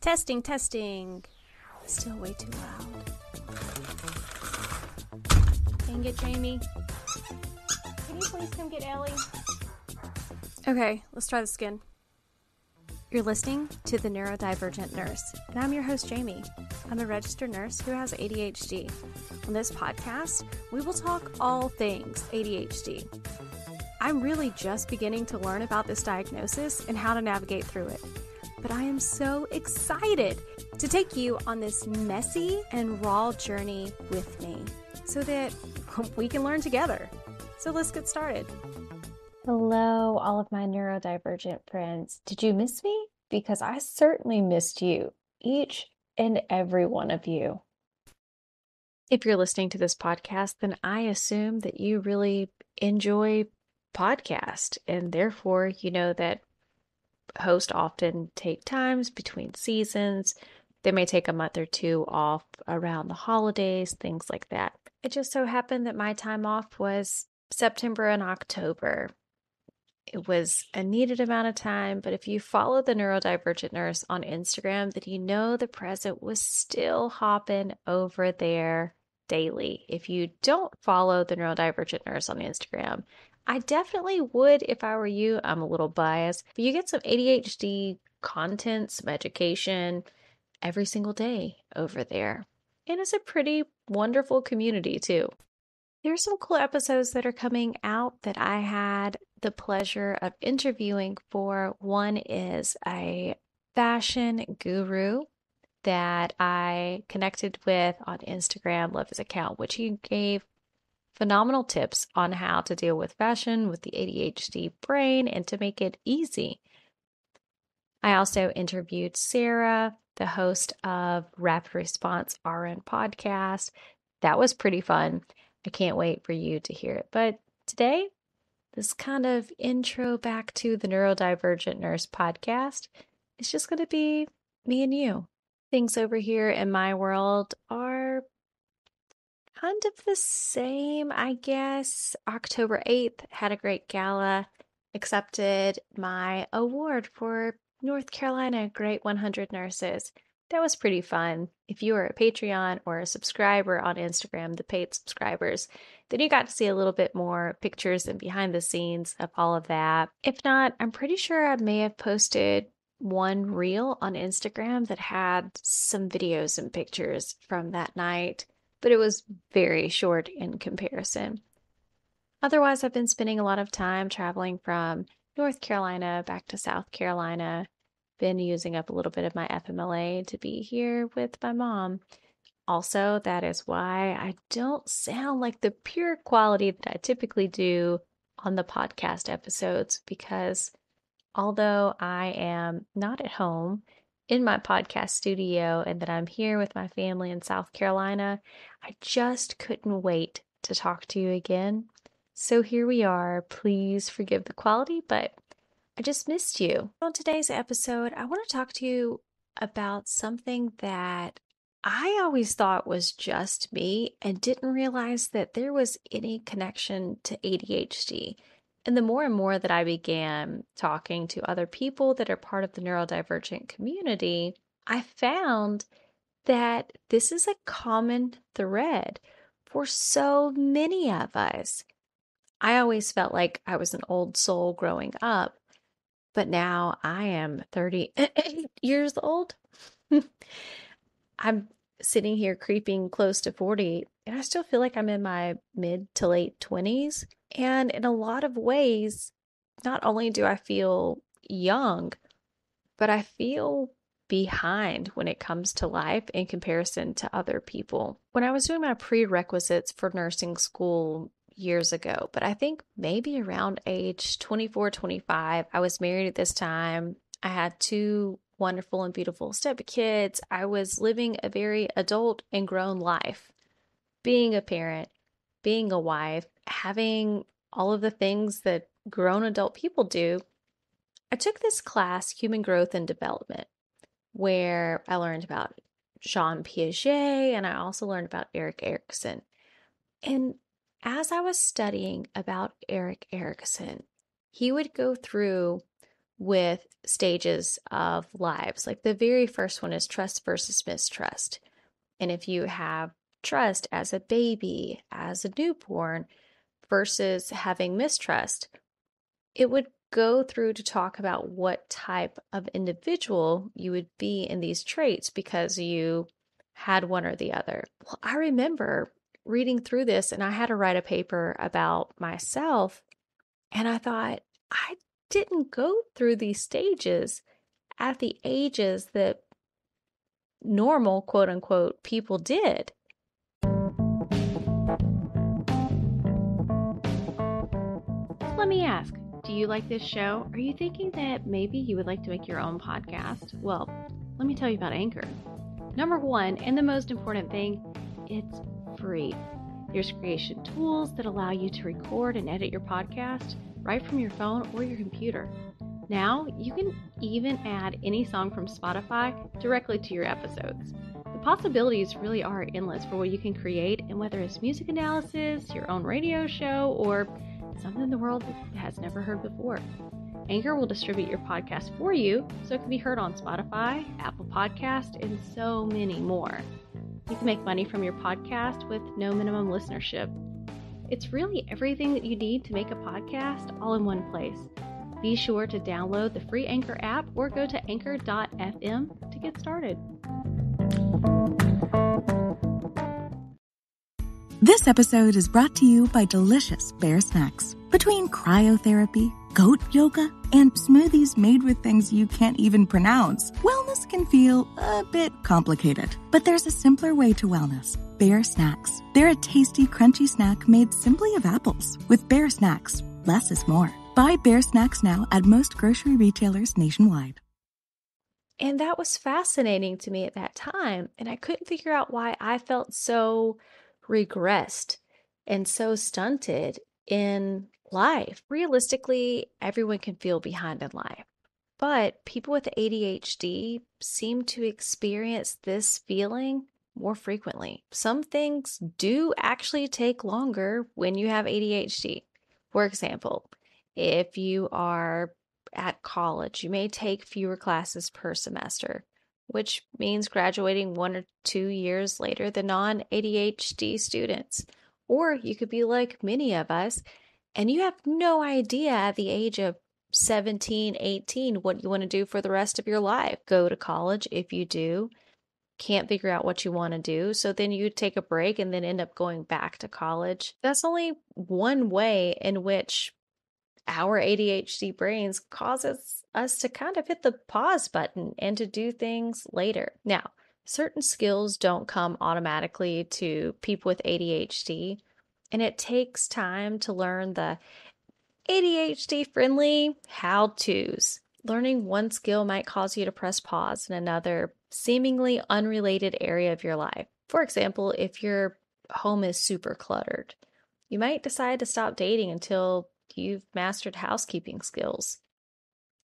Testing, testing. Still way too loud. Dang it, Jamie. Can you please come get Ellie? Okay, let's try this again. You're listening to The Neurodivergent Nurse, and I'm your host, Jamie. I'm a registered nurse who has ADHD. On this podcast, we will talk all things ADHD. I'm really just beginning to learn about this diagnosis and how to navigate through it. But I am so excited to take you on this messy and raw journey with me so that we can learn together. So let's get started. Hello, all of my neurodivergent friends. Did you miss me? Because I certainly missed you, each and every one of you. If you're listening to this podcast, then I assume that you really enjoy podcast, and therefore you know that hosts often take times between seasons. They may take a month or two off around the holidays, things like that. It just so happened that my time off was September and October. It was a needed amount of time, but if you follow the Neurodivergent Nurse on Instagram, then you know the present was still hopping over there daily. If you don't follow the Neurodivergent Nurse on Instagram, I definitely would if I were you. I'm a little biased, but you get some ADHD content, some education every single day over there. And it's a pretty wonderful community too. There's some cool episodes that are coming out that I had the pleasure of interviewing for. One is a fashion guru that I connected with on Instagram, love his account, which he gave phenomenal tips on how to deal with fashion with the ADHD brain and to make it easy. I also interviewed Sarah, the host of Rapid Response RN podcast. That was pretty fun. I can't wait for you to hear it. But today, this kind of intro back to the Neurodivergent Nurse podcast is just going to be me and you. Things over here in my world are kind of the same, I guess. October 8th, had a great gala, accepted my award for North Carolina Great 100 Nurses. That was pretty fun. If you are a Patreon or a subscriber on Instagram, the paid subscribers, then you got to see a little bit more pictures and behind the scenes of all of that. If not, I'm pretty sure I may have posted one reel on Instagram that had some videos and pictures from that night, but it was very short in comparison. Otherwise, I've been spending a lot of time traveling from North Carolina back to South Carolina. Been using up a little bit of my FMLA to be here with my mom. Also, that is why I don't sound like the pure quality that I typically do on the podcast episodes, because although I am not at home in my podcast studio and that I'm here with my family in South Carolina, I just couldn't wait to talk to you again. So here we are. Please forgive the quality, but I just missed you. On today's episode, I want to talk to you about something that I always thought was just me and didn't realize that there was any connection to ADHD. And the more and more that I began talking to other people that are part of the neurodivergent community, I found that this is a common thread for so many of us. I always felt like I was an old soul growing up, but now I am 38 years old. I'm sitting here creeping close to 40, and I still feel like I'm in my mid to late 20s. And in a lot of ways, not only do I feel young, but I feel behind when it comes to life in comparison to other people. When I was doing my prerequisites for nursing school years ago, but I think maybe around age 24, 25, I was married at this time. I had two wonderful and beautiful stepkids. I was living a very adult and grown life, being a parent, being a wife, having all of the things that grown adult people do. I took this class, Human Growth and Development, where I learned about Jean Piaget, and I also learned about Erik Erikson. And as I was studying about Erik Erikson, he would go through with stages of lives. Like the very first one is trust versus mistrust. And if you have trust as a baby, as a newborn, versus having mistrust, it would go through to talk about what type of individual you would be in these traits because you had one or the other. Well, I remember reading through this and I had to write a paper about myself, and I thought, I didn't go through these stages at the ages that normal, quote unquote, people did. Let me ask, do you like this show? Are you thinking that maybe you would like to make your own podcast? Well, let me tell you about Anchor. Number one, and the most important thing, it's free. There's creation tools that allow you to record and edit your podcast right from your phone or your computer. Now, you can even add any song from Spotify directly to your episodes. The possibilities really are endless for what you can create, and whether it's music analysis, your own radio show, or something the world has never heard before. Anchor will distribute your podcast for you so it can be heard on Spotify, Apple Podcast, and so many more. You can make money from your podcast with no minimum listenership. It's really everything that you need to make a podcast all in one place. Be sure to download the free Anchor app or go to anchor.fm to get started. This episode is brought to you by delicious Bear Snacks. Between cryotherapy, goat yoga, and smoothies made with things you can't even pronounce, wellness can feel a bit complicated. But there's a simpler way to wellness. Bear Snacks. They're a tasty, crunchy snack made simply of apples. With Bear Snacks, less is more. Buy Bear Snacks now at most grocery retailers nationwide. And that was fascinating to me at that time. And I couldn't figure out why I felt so regressed and so stunted in life. Realistically, everyone can feel behind in life, but people with ADHD seem to experience this feeling more frequently. Some things do actually take longer when you have ADHD. For example, if you are at college, you may take fewer classes per semester, which means graduating 1 or 2 years later than non-ADHD students. Or you could be like many of us, and you have no idea at the age of 17, 18 what you want to do for the rest of your life. Go to college if you do. Can't figure out what you want to do. So then you take a break and then end up going back to college. That's only one way in which our ADHD brains causes us to kind of hit the pause button and to do things later. Now, certain skills don't come automatically to people with ADHD, and it takes time to learn the ADHD friendly how-tos. Learning one skill might cause you to press pause in another seemingly unrelated area of your life. For example, if your home is super cluttered, you might decide to stop dating until you've mastered housekeeping skills.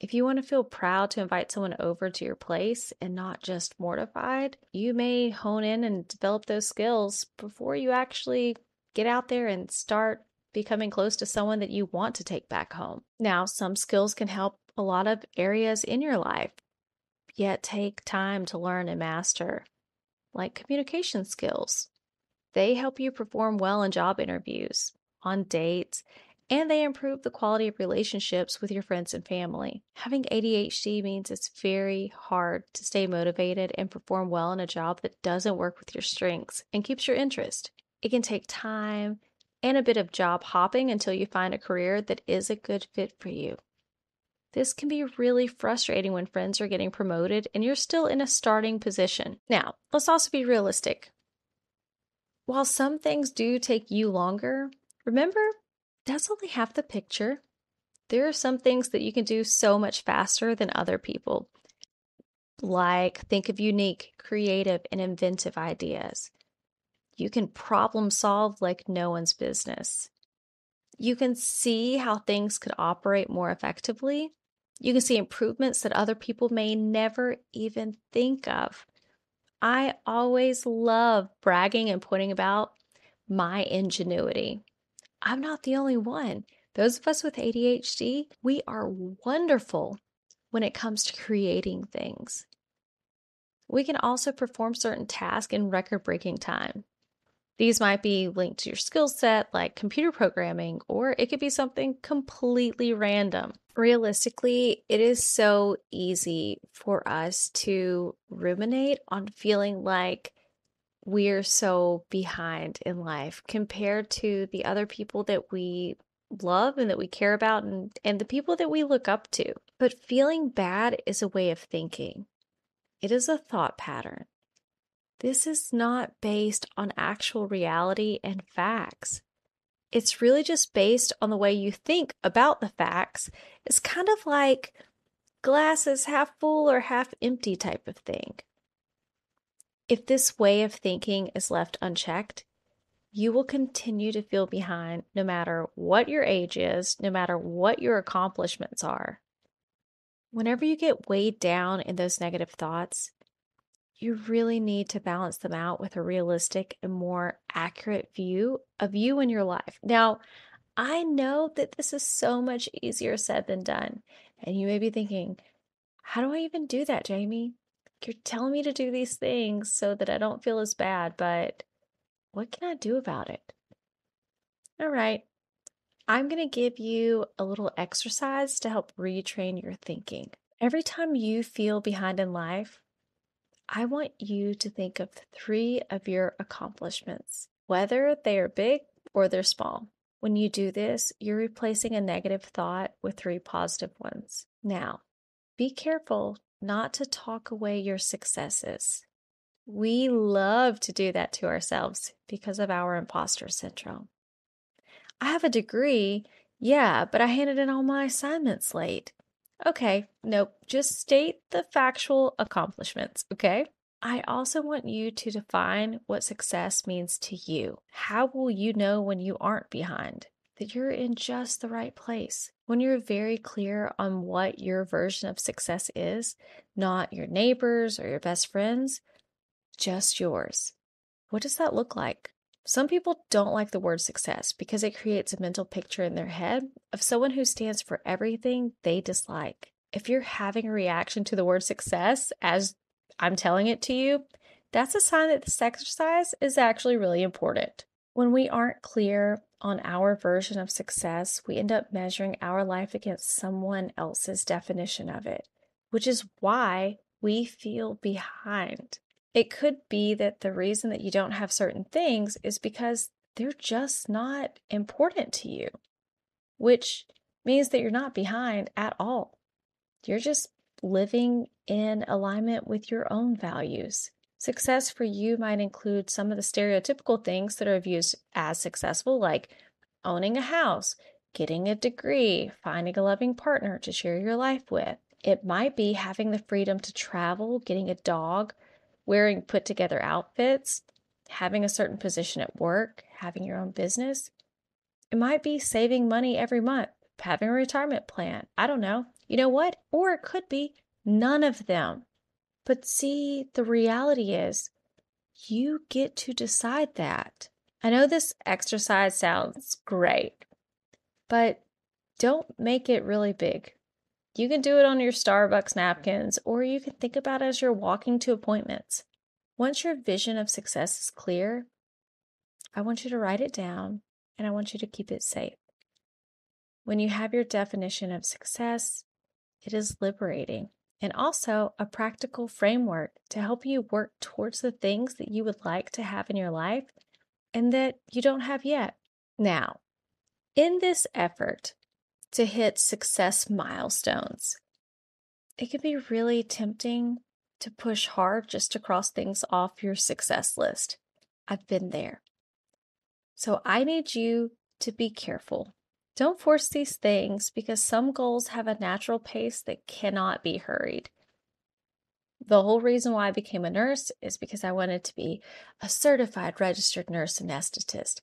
If you want to feel proud to invite someone over to your place and not just mortified, you may hone in and develop those skills before you actually get out there and start becoming close to someone that you want to take back home. Now, some skills can help a lot of areas in your life, yet take time to learn and master, like communication skills. They help you perform well in job interviews, on dates, and they improve the quality of relationships with your friends and family. Having ADHD means it's very hard to stay motivated and perform well in a job that doesn't work with your strengths and keeps your interest. It can take time and a bit of job hopping until you find a career that is a good fit for you. This can be really frustrating when friends are getting promoted and you're still in a starting position. Now, let's also be realistic. While some things do take you longer, remember, that's only half the picture. There are some things that you can do so much faster than other people. Like, think of unique, creative, and inventive ideas. You can problem solve like no one's business. You can see how things could operate more effectively. You can see improvements that other people may never even think of. I always love bragging and pointing about my ingenuity. I'm not the only one. Those of us with ADHD, we are wonderful when it comes to creating things. We can also perform certain tasks in record-breaking time. These might be linked to your skill set, like computer programming, or it could be something completely random. Realistically, it is so easy for us to ruminate on feeling like we're so behind in life compared to the other people that we love and that we care about and the people that we look up to. But feeling bad is a way of thinking. It is a thought pattern. This is not based on actual reality and facts. It's really just based on the way you think about the facts. It's kind of like glasses half full or half empty type of thing. If this way of thinking is left unchecked, you will continue to feel behind no matter what your age is, no matter what your accomplishments are. Whenever you get weighed down in those negative thoughts, you really need to balance them out with a realistic and more accurate view of you and your life. Now, I know that this is so much easier said than done. And you may be thinking, how do I even do that, Jamie? You're telling me to do these things so that I don't feel as bad, but what can I do about it? All right, I'm going to give you a little exercise to help retrain your thinking. Every time you feel behind in life, I want you to think of 3 of your accomplishments, whether they are big or they're small. When you do this, you're replacing a negative thought with 3 positive ones. Now, be careful not to talk away your successes. We love to do that to ourselves because of our imposter syndrome. I have a degree, yeah, but I handed in all my assignments late. Okay, nope, just state the factual accomplishments, okay? I also want you to define what success means to you. How will you know when you aren't behind? That you're in just the right place. When you're very clear on what your version of success is, not your neighbors or your best friends, just yours. What does that look like? Some people don't like the word success because it creates a mental picture in their head of someone who stands for everything they dislike. If you're having a reaction to the word success as I'm telling it to you, that's a sign that this exercise is actually really important. When we aren't clear on our version of success, we end up measuring our life against someone else's definition of it, which is why we feel behind. It could be that the reason that you don't have certain things is because they're just not important to you, which means that you're not behind at all. You're just living in alignment with your own values. Success for you might include some of the stereotypical things that are viewed as successful, like owning a house, getting a degree, finding a loving partner to share your life with. It might be having the freedom to travel, getting a dog, wearing put together outfits, having a certain position at work, having your own business. It might be saving money every month, having a retirement plan. I don't know. You know what? Or it could be none of them. But see, the reality is you get to decide that. I know this exercise sounds great, but don't make it really big. You can do it on your Starbucks napkins, or you can think about it as you're walking to appointments. Once your vision of success is clear, I want you to write it down and I want you to keep it safe. When you have your definition of success, it is liberating and also a practical framework to help you work towards the things that you would like to have in your life and that you don't have yet. Now, in this effort to hit success milestones, it can be really tempting to push hard just to cross things off your success list. I've been there. So I need you to be careful. Don't force these things because some goals have a natural pace that cannot be hurried. The whole reason why I became a nurse is because I wanted to be a certified registered nurse anesthetist.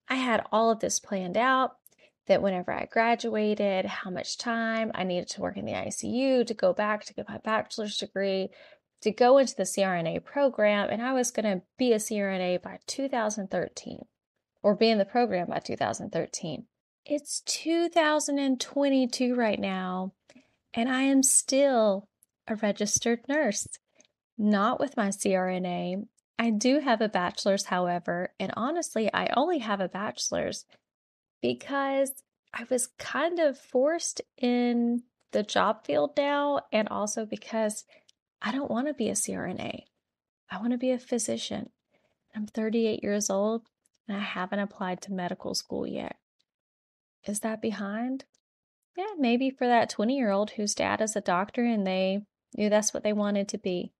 I had all of this planned out, that whenever I graduated, how much time I needed to work in the ICU to go back to get my bachelor's degree, to go into the CRNA program, and I was going to be a CRNA by 2013, or be in the program by 2013. It's 2022 right now, And I am still a registered nurse, not with my CRNA. I do have a bachelor's, however, and honestly, I only have a bachelor's because I was kind of forced in the job field now, and also because I don't want to be a CRNA. I want to be a physician. I'm 38 years old and I haven't applied to medical school yet. Is that behind? Yeah, maybe for that 20-year-old whose dad is a doctor and they knew that's what they wanted to be.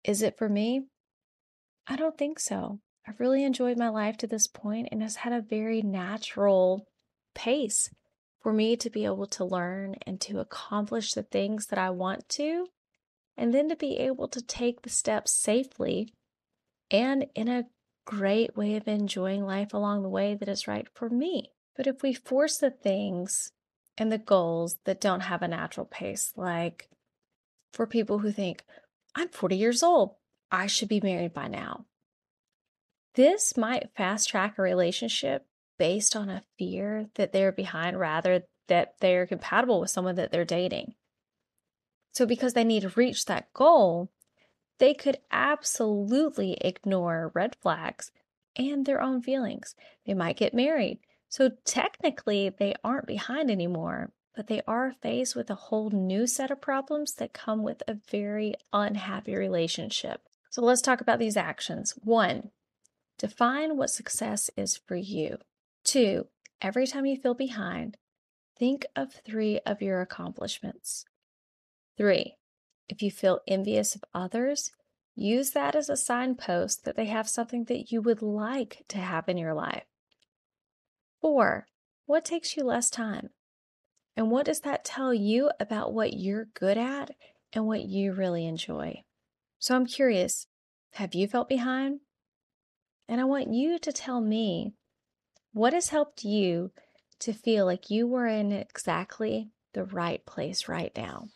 Is it for me? I don't think so. I've really enjoyed my life to this point and it's had a very natural pace for me to be able to learn and to accomplish the things that I want to, and then to be able to take the steps safely and in a great way of enjoying life along the way that is right for me. But if we force the things and the goals that don't have a natural pace, like for people who think, I'm 40 years old, I should be married by now. This might fast track a relationship based on a fear that they're behind rather that they're compatible with someone that they're dating. So because they need to reach that goal, they could absolutely ignore red flags and their own feelings. They might get married. So technically, they aren't behind anymore, but they are faced with a whole new set of problems that come with a very unhappy relationship. So let's talk about these actions. 1, define what success is for you. 2, every time you feel behind, think of 3 of your accomplishments. 3, if you feel envious of others, use that as a signpost that they have something that you would like to have in your life. 4, what takes you less time? And what does that tell you about what you're good at and what you really enjoy? So I'm curious, have you felt behind? And I want you to tell me what has helped you to feel like you were in exactly the right place right now.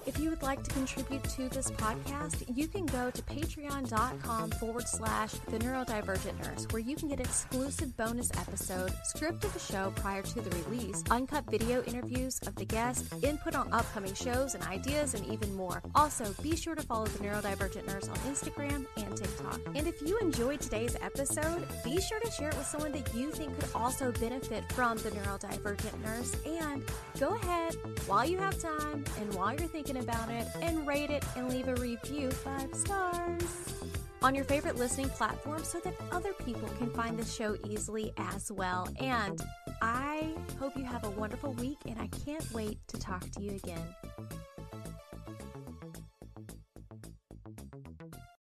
If you would like to contribute to this podcast, you can go to patreon.com/The Neurodivergent Nurse, where you can get exclusive bonus episode, script of the show prior to the release, uncut video interviews of the guest, input on upcoming shows and ideas, and even more. Also, be sure to follow The Neurodivergent Nurse on Instagram and TikTok. And if you enjoyed today's episode, be sure to share it with someone that you think could also benefit from The Neurodivergent Nurse. And go ahead, while you have time and while you're thinking about it, and rate it and leave a review 5 stars on your favorite listening platform so that other people can find the show easily as well. And I hope you have a wonderful week, and I can't wait to talk to you again.